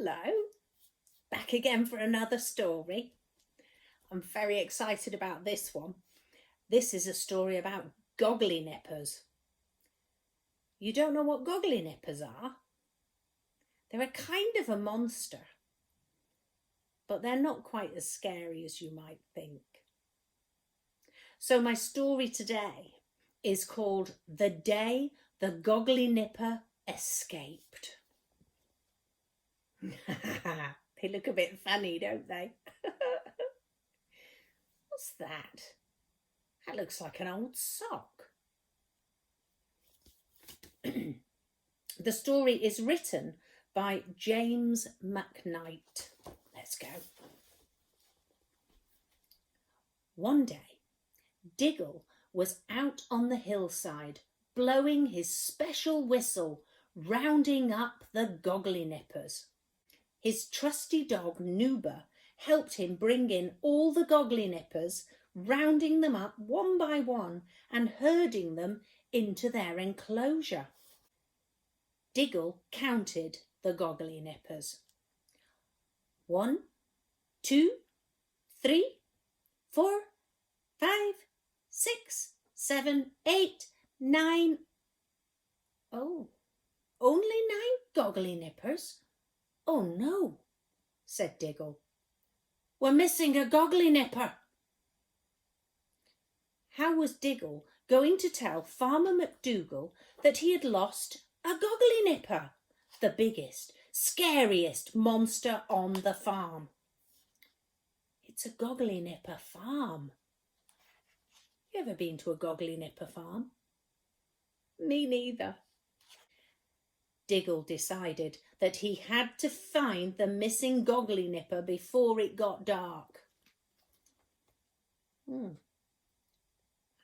Hello, back again for another story. I'm very excited about this one. This is a story about Gogglynippers. You don't know what Gogglynippers are? They're a kind of a monster, but they're not quite as scary as you might think. So my story today is called The Day the Gogglinipper Escaped. They look a bit funny, don't they? What's that? That looks like an old sock. The story is written by James McKnight. Let's go. One day, Diggle was out on the hillside, blowing his special whistle, rounding up the Gogglynippers. His trusty dog, Nuba, helped him bring in all the Gogglynippers, rounding them up one by one and herding them into their enclosure. Diggle counted the Gogglynippers. 1, 2, 3, 4, 5, 6, 7, 8, 9. Oh, only 9 Gogglynippers? Oh no, said Diggle. We're missing a Gogglinipper. How was Diggle going to tell Farmer McDoogle that he had lost a Gogglinipper, the biggest, scariest monster on the farm? It's a Gogglinipper farm. You ever been to a Gogglinipper farm? Me neither. Diggle decided that he had to find the missing Gogglinipper before it got dark. Have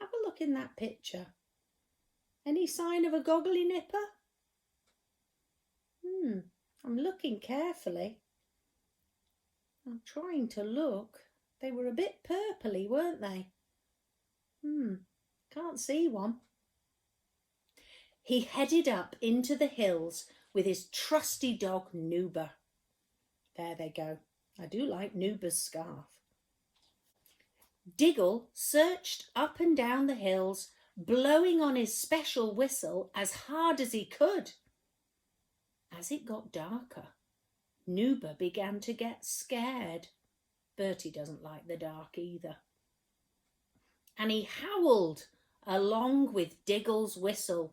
a look in that picture. Any sign of a Gogglinipper? I'm looking carefully. I'm trying to look. They were a bit purpley, weren't they? Can't see one. He headed up into the hills with his trusty dog, Nuba. There they go. I do like Nuba's scarf. Diggle searched up and down the hills, blowing on his special whistle as hard as he could. As it got darker, Nuba began to get scared. Bertie doesn't like the dark either. And he howled along with Diggle's whistle.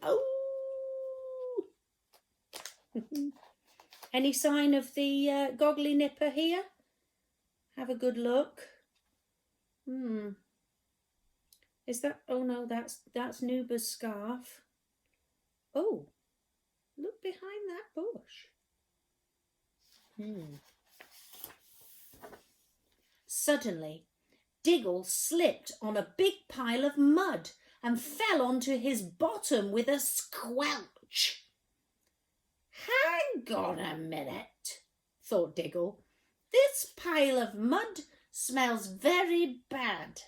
Oh! Any sign of the Gogglinipper here? Have a good look. Is that? Oh no, that's Nuba's scarf. Oh, look behind that bush. Suddenly, Diggle slipped on a big pile of mud and fell onto his bottom with a squelch. Hang on a minute, thought Diggle. This pile of mud smells very bad.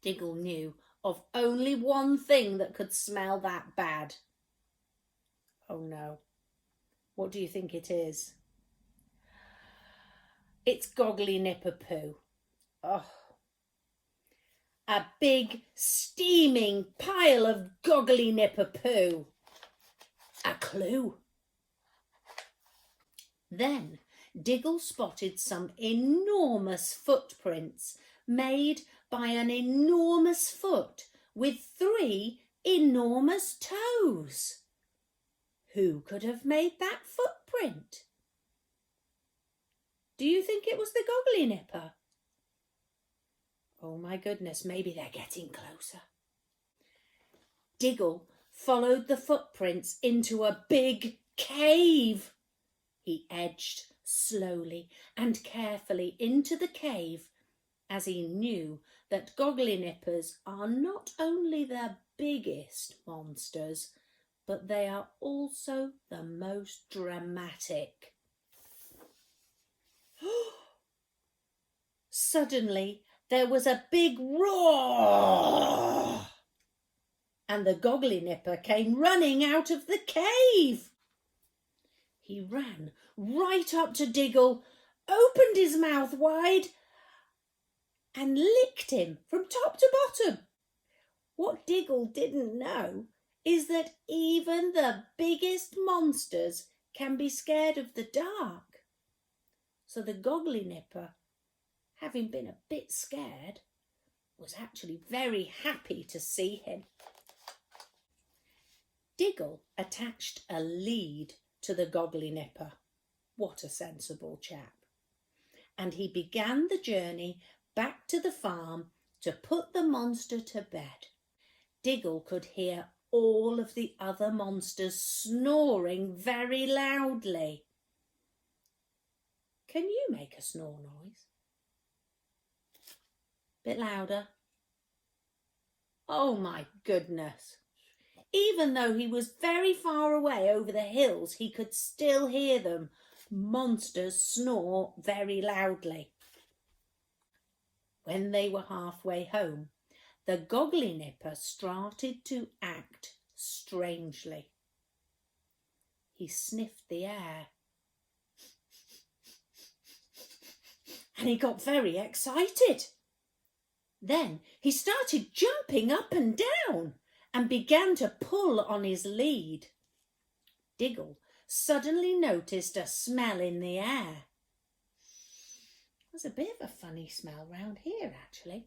Diggle knew of only one thing that could smell that bad. Oh no, what do you think it is? It's Gogglinipper poo. Oh. A big, steaming pile of Gogglinipper poo. A clue. Then Diggle spotted some enormous footprints made by an enormous foot with 3 enormous toes. Who could have made that footprint? Do you think it was the Gogglinipper? Oh my goodness, maybe they're getting closer. Diggle followed the footprints into a big cave. He edged slowly and carefully into the cave, as he knew that Gogglynippers are not only the biggest monsters, but they are also the most dramatic. Suddenly, there was a big roar, and the Gogglinipper came running out of the cave. He ran right up to Diggle, opened his mouth wide and licked him from top to bottom. What Diggle didn't know is that even the biggest monsters can be scared of the dark. So the Gogglinipper, having been a bit scared, was actually very happy to see him. Diggle attached a lead to the Gogglinipper. What a sensible chap. And he began the journey back to the farm to put the monster to bed. Diggle could hear all of the other monsters snoring very loudly. Can you make a snore noise? Bit louder. Oh my goodness. Even though he was very far away over the hills, he could still hear them. Monsters snore very loudly. When they were halfway home, the Gogglinipper started to act strangely. He sniffed the air and he got very excited. Then he started jumping up and down and began to pull on his lead. Diggle suddenly noticed a smell in the air. There's a bit of a funny smell round here, actually.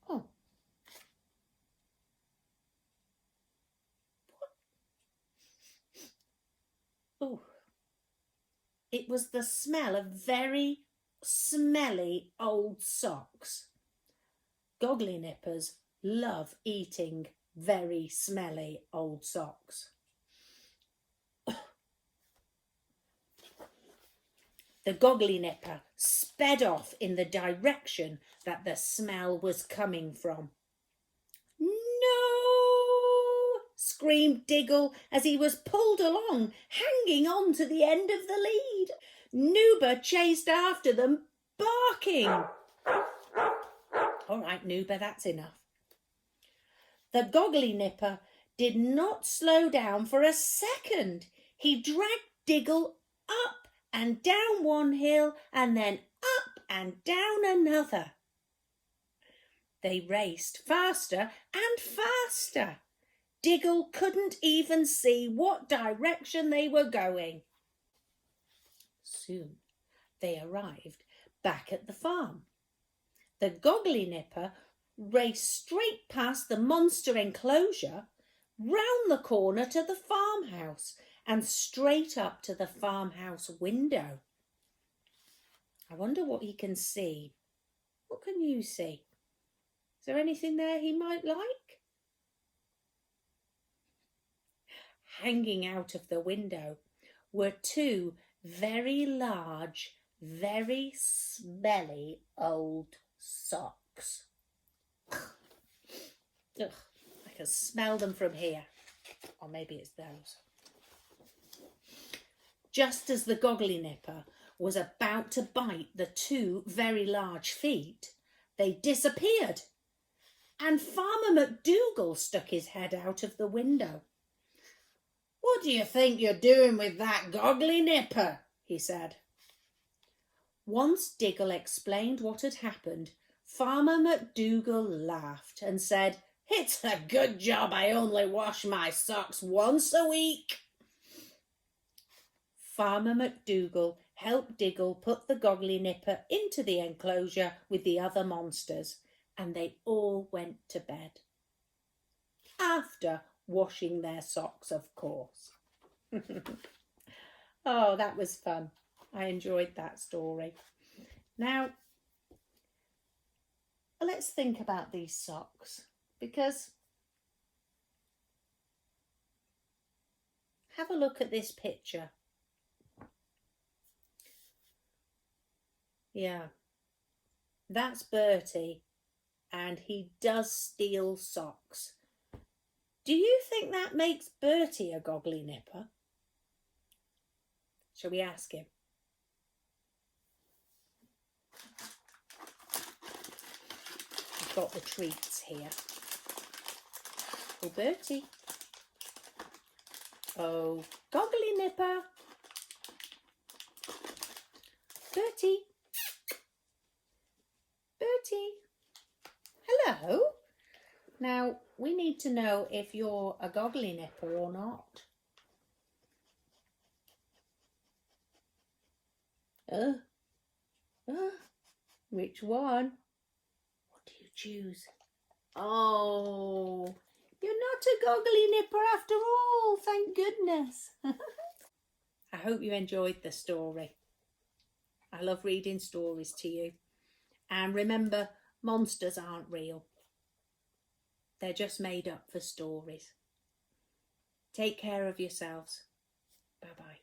Oh. What? Oh. It was the smell of very smelly old socks. Gogglynippers love eating very smelly old socks. The Gogglinipper sped off in the direction that the smell was coming from. "No!" screamed Diggle as he was pulled along, hanging on to the end of the lead. Nuba chased after them, barking. "All right, Nuba, that's enough." The Gogglinipper did not slow down for a second. He dragged Diggle up and down one hill and then up and down another. They raced faster and faster. Diggle couldn't even see what direction they were going. Soon they arrived back at the farm. The Gogglinipper raced straight past the monster enclosure, round the corner to the farmhouse and straight up to the farmhouse window. I wonder what he can see. What can you see? Is there anything there he might like? Hanging out of the window were two very large, very smelly old socks. Ugh, I can smell them from here. Or maybe it's those. Just as the Gogglinipper was about to bite the two very large feet, they disappeared. And Farmer McDoogle stuck his head out of the window. "What do you think you're doing with that Gogglinipper?" he said. Once Diggle explained what had happened, Farmer McDoogle laughed and said, "It's a good job I only wash my socks once a week." Farmer McDoogle helped Diggle put the Gogglinipper into the enclosure with the other monsters, and they all went to bed. After washing their socks, of course. Oh, that was fun. I enjoyed that story. Now, let's think about these socks, because have a look at this picture. Yeah, that's Bertie, and he does steal socks. Do you think that makes Bertie a Gogglinipper? Shall we ask him? We've got the treats here. Oh, Bertie. Oh, Gogglinipper. Bertie. Bertie. Hello. Now, we need to know if you're a Gogglinipper or not. Which one? What do you choose? Oh, you're not a Gogglinipper after all, thank goodness. I hope you enjoyed the story. I love reading stories to you. And remember, monsters aren't real. They're just made up for stories. Take care of yourselves. Bye-bye.